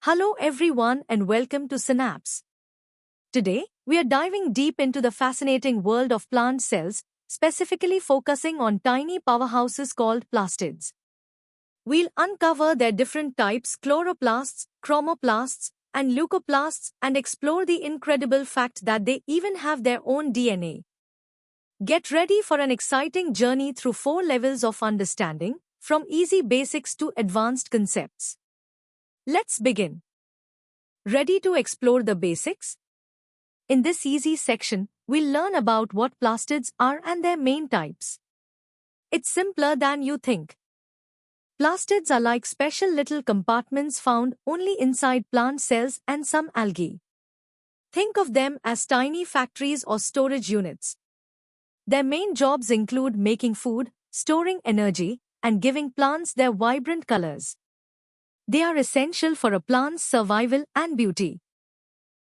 Hello everyone and welcome to Synapse. Today, we are diving deep into the fascinating world of plant cells, specifically focusing on tiny powerhouses called plastids. We'll uncover their different types: chloroplasts, chromoplasts, and leucoplasts, and explore the incredible fact that they even have their own DNA. Get ready for an exciting journey through 4 levels of understanding, from easy basics to advanced concepts. Let's begin. Ready to explore the basics? In this easy section, we'll learn about what plastids are and their main types. It's simpler than you think. Plastids are like special little compartments found only inside plant cells and some algae. Think of them as tiny factories or storage units. Their main jobs include making food, storing energy, and giving plants their vibrant colors. They are essential for a plant's survival and beauty.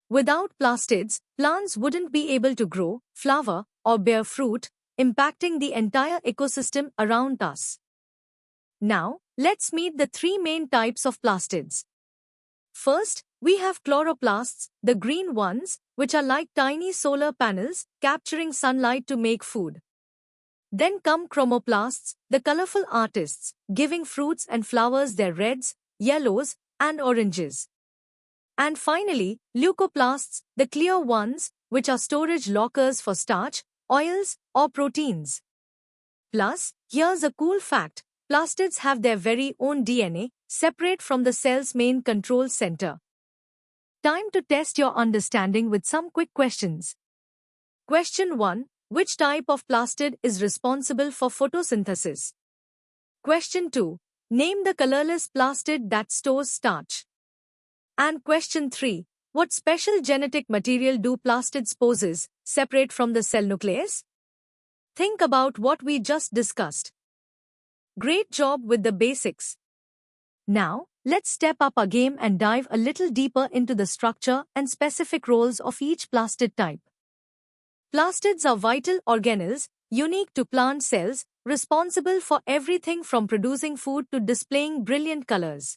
Without plastids, plants wouldn't be able to grow, flower, or bear fruit, impacting the entire ecosystem around us. Now, let's meet the 3 main types of plastids. First, we have chloroplasts, the green ones, which are like tiny solar panels capturing sunlight to make food. Then come chromoplasts, the colorful artists, giving fruits and flowers their reds, yellows, and oranges. And finally, leucoplasts, the clear ones, which are storage lockers for starch, oils, or proteins. Plus, here's a cool fact: plastids have their very own DNA, separate from the cell's main control center. Time to test your understanding with some quick questions. Question 1. Which type of plastid is responsible for photosynthesis? Question 2. Name the colorless plastid that stores starch. And question 3. What special genetic material do plastids possess, separate from the cell nucleus? Think about what we just discussed. Great job with the basics. Now, let's step up our game and dive a little deeper into the structure and specific roles of each plastid type. Plastids are vital organelles, unique to plant cells, responsible for everything from producing food to displaying brilliant colors.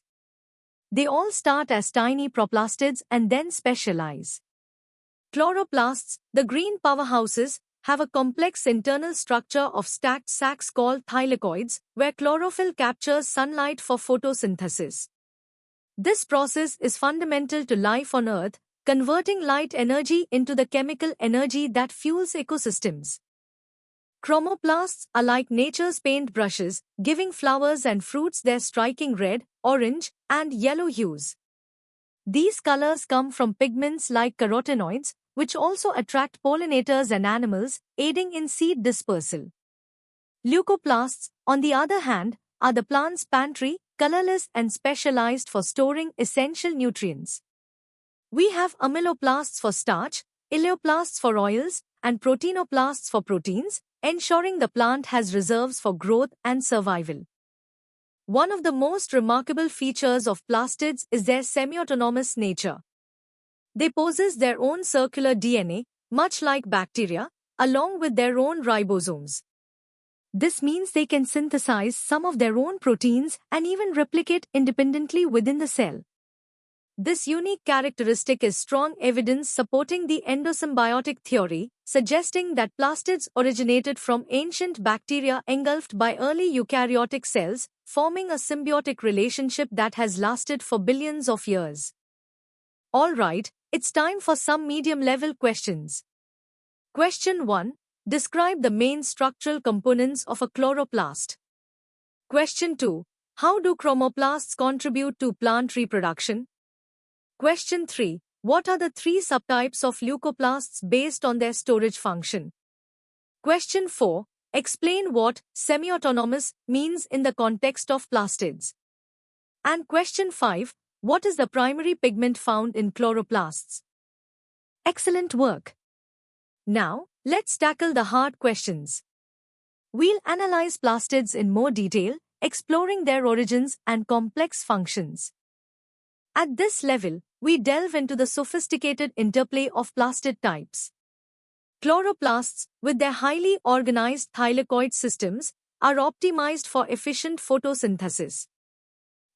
They all start as tiny proplastids and then specialize. Chloroplasts, the green powerhouses, have a complex internal structure of stacked sacs called thylakoids, where chlorophyll captures sunlight for photosynthesis. This process is fundamental to life on Earth, converting light energy into the chemical energy that fuels ecosystems. Chromoplasts are like nature's paintbrushes, giving flowers and fruits their striking red, orange, and yellow hues. These colors come from pigments like carotenoids, which also attract pollinators and animals, aiding in seed dispersal. Leucoplasts, on the other hand, are the plant's pantry, colorless and specialized for storing essential nutrients. We have amyloplasts for starch, ileoplasts for oils, and proteinoplasts for proteins, ensuring the plant has reserves for growth and survival. One of the most remarkable features of plastids is their semi-autonomous nature. They possess their own circular DNA, much like bacteria, along with their own ribosomes. This means they can synthesize some of their own proteins and even replicate independently within the cell. This unique characteristic is strong evidence supporting the endosymbiotic theory, suggesting that plastids originated from ancient bacteria engulfed by early eukaryotic cells, forming a symbiotic relationship that has lasted for billions of years. Alright, it's time for some medium-level questions. Question 1. Describe the main structural components of a chloroplast. Question 2. How do chromoplasts contribute to plant reproduction? Question 3. What are the 3 subtypes of leucoplasts based on their storage function? Question 4. Explain what semi-autonomous means in the context of plastids. And question 5. What is the primary pigment found in chloroplasts? Excellent work! Now, let's tackle the hard questions. We'll analyze plastids in more detail, exploring their origins and complex functions. At this level, we delve into the sophisticated interplay of plastid types. Chloroplasts, with their highly organized thylakoid systems, are optimized for efficient photosynthesis.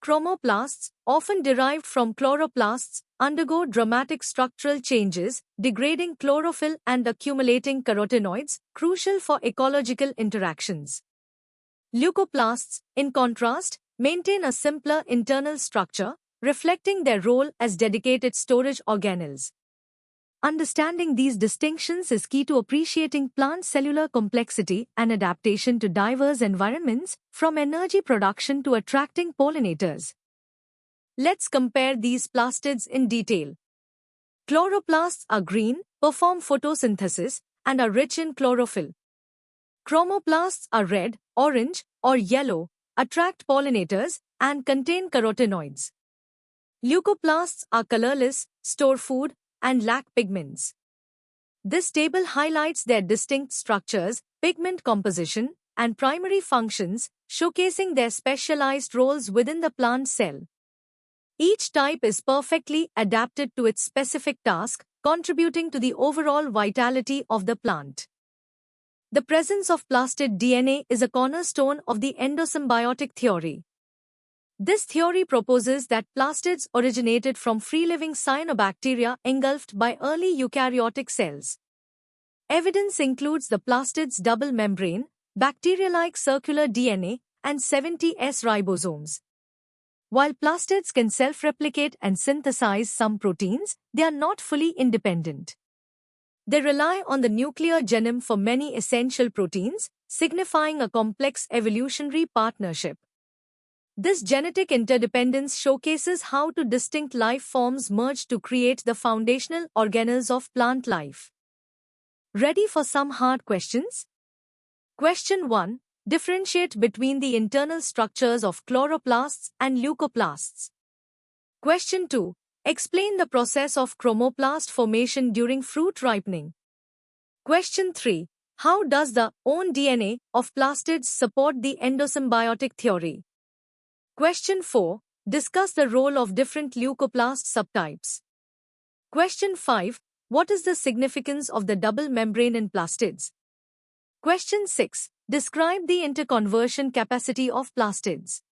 Chromoplasts, often derived from chloroplasts, undergo dramatic structural changes, degrading chlorophyll and accumulating carotenoids, crucial for ecological interactions. Leucoplasts, in contrast, maintain a simpler internal structure, reflecting their role as dedicated storage organelles. Understanding these distinctions is key to appreciating plant cellular complexity and adaptation to diverse environments, from energy production to attracting pollinators. Let's compare these plastids in detail. Chloroplasts are green, perform photosynthesis, and are rich in chlorophyll. Chromoplasts are red, orange, or yellow, attract pollinators, and contain carotenoids. Leucoplasts are colorless, store food, and lack pigments. This table highlights their distinct structures, pigment composition, and primary functions, showcasing their specialized roles within the plant cell. Each type is perfectly adapted to its specific task, contributing to the overall vitality of the plant. The presence of plastid DNA is a cornerstone of the endosymbiotic theory. This theory proposes that plastids originated from free-living cyanobacteria engulfed by early eukaryotic cells. Evidence includes the plastid's double membrane, bacteria-like circular DNA, and 70S ribosomes. While plastids can self-replicate and synthesize some proteins, they are not fully independent. They rely on the nuclear genome for many essential proteins, signifying a complex evolutionary partnership. This genetic interdependence showcases how two distinct life forms merge to create the foundational organelles of plant life. Ready for some hard questions? Question 1. Differentiate between the internal structures of chloroplasts and leucoplasts. Question 2. Explain the process of chromoplast formation during fruit ripening. Question 3. How does the own DNA of plastids support the endosymbiotic theory? Question 4. Discuss the role of different leucoplast subtypes. Question 5. What is the significance of the double membrane in plastids? Question 6. Describe the interconversion capacity of plastids.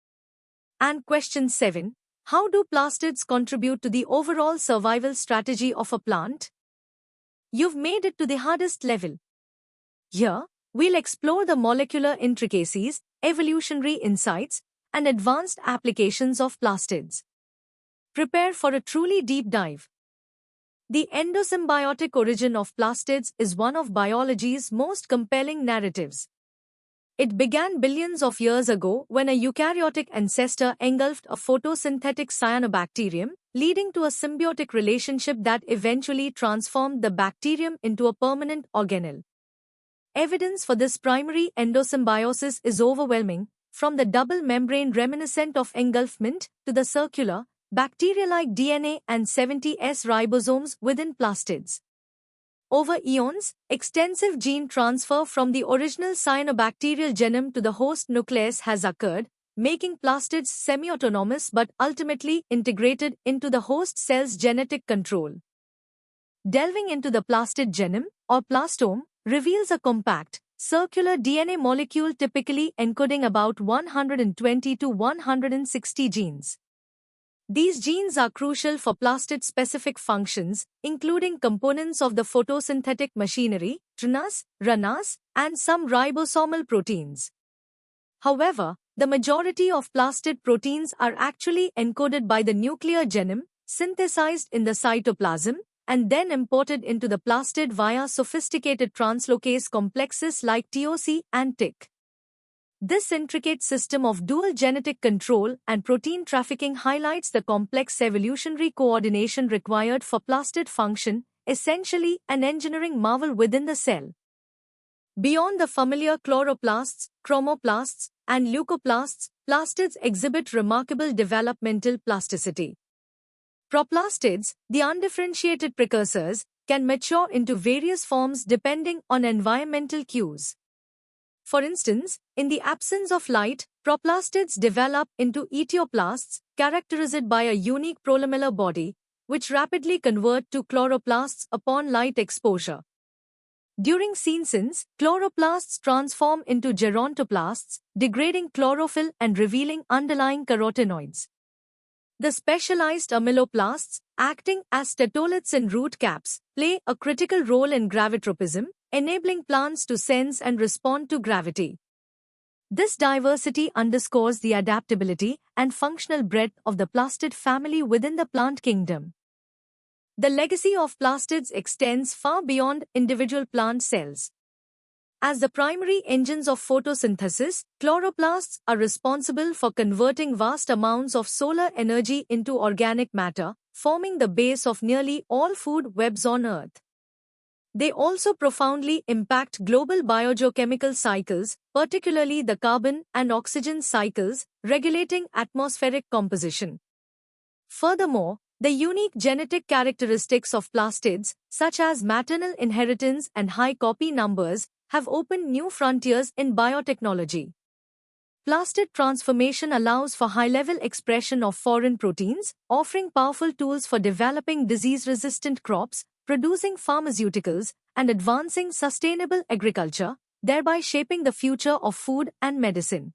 And question 7. How do plastids contribute to the overall survival strategy of a plant? You've made it to the hardest level. Here, we'll explore the molecular intricacies, evolutionary insights, and advanced applications of plastids. Prepare for a truly deep dive. The endosymbiotic origin of plastids is one of biology's most compelling narratives. It began billions of years ago when a eukaryotic ancestor engulfed a photosynthetic cyanobacterium, leading to a symbiotic relationship that eventually transformed the bacterium into a permanent organelle. Evidence for this primary endosymbiosis is overwhelming, from the double membrane reminiscent of engulfment to the circular, bacteria-like DNA and 70S ribosomes within plastids. Over eons, extensive gene transfer from the original cyanobacterial genome to the host nucleus has occurred, making plastids semi-autonomous but ultimately integrated into the host cell's genetic control. Delving into the plastid genome, or plastome, reveals a compact, circular DNA molecule typically encoding about 120 to 160 genes. These genes are crucial for plastid-specific functions, including components of the photosynthetic machinery, tRNAs, RNAs, and some ribosomal proteins. However, the majority of plastid proteins are actually encoded by the nuclear genome, synthesized in the cytoplasm, and then imported into the plastid via sophisticated translocase complexes like TOC and TIC. This intricate system of dual genetic control and protein trafficking highlights the complex evolutionary coordination required for plastid function, essentially an engineering marvel within the cell. Beyond the familiar chloroplasts, chromoplasts, and leucoplasts, plastids exhibit remarkable developmental plasticity. Proplastids, the undifferentiated precursors, can mature into various forms depending on environmental cues. For instance, in the absence of light, proplastids develop into etioplasts, characterized by a unique prolamellar body, which rapidly convert to chloroplasts upon light exposure. During senescence, chloroplasts transform into gerontoplasts, degrading chlorophyll and revealing underlying carotenoids. The specialized amyloplasts, acting as statoliths in root caps, play a critical role in gravitropism, enabling plants to sense and respond to gravity. This diversity underscores the adaptability and functional breadth of the plastid family within the plant kingdom. The legacy of plastids extends far beyond individual plant cells. As the primary engines of photosynthesis, chloroplasts are responsible for converting vast amounts of solar energy into organic matter, forming the base of nearly all food webs on Earth. They also profoundly impact global biogeochemical cycles, particularly the carbon and oxygen cycles, regulating atmospheric composition. Furthermore, the unique genetic characteristics of plastids, such as maternal inheritance and high copy numbers, have opened new frontiers in biotechnology. Plastid transformation allows for high-level expression of foreign proteins, offering powerful tools for developing disease-resistant crops, producing pharmaceuticals, and advancing sustainable agriculture, thereby shaping the future of food and medicine.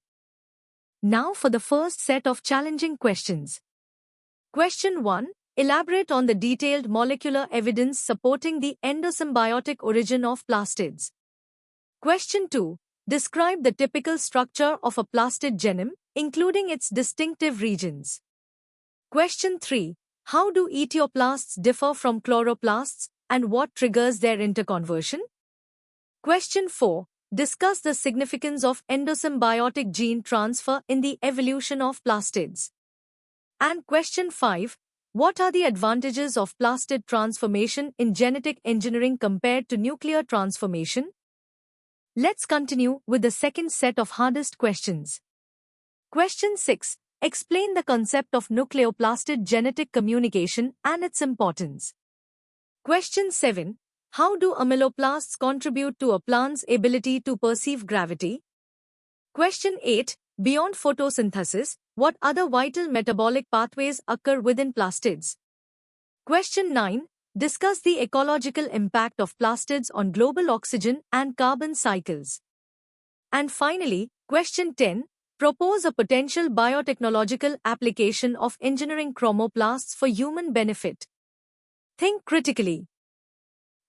Now for the first set of challenging questions. Question 1. Elaborate on the detailed molecular evidence supporting the endosymbiotic origin of plastids. Question 2. Describe the typical structure of a plastid genome, including its distinctive regions. Question 3. How do etioplasts differ from chloroplasts, and what triggers their interconversion? Question 4. Discuss the significance of endosymbiotic gene transfer in the evolution of plastids. And question 5. What are the advantages of plastid transformation in genetic engineering compared to nuclear transformation? Let's continue with the second set of hardest questions. Question 6. Explain the concept of nucleoplastid genetic communication and its importance. Question 7. How do amyloplasts contribute to a plant's ability to perceive gravity? Question 8. Beyond photosynthesis, what other vital metabolic pathways occur within plastids? Question 9. Discuss the ecological impact of plastids on global oxygen and carbon cycles. And finally, question 10. Propose a potential biotechnological application of engineering chromoplasts for human benefit. Think critically.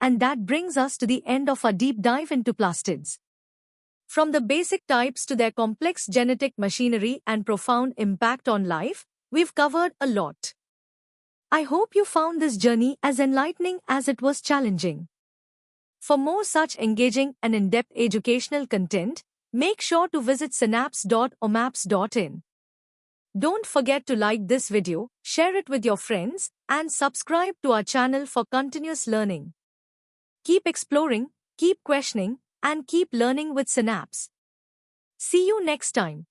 And that brings us to the end of our deep dive into plastids. From the basic types to their complex genetic machinery and profound impact on life, we've covered a lot. I hope you found this journey as enlightening as it was challenging. For more such engaging and in-depth educational content, make sure to visit synapse.omaps.in. Don't forget to like this video, share it with your friends, and subscribe to our channel for continuous learning. Keep exploring, keep questioning, and keep learning with Synapse. See you next time.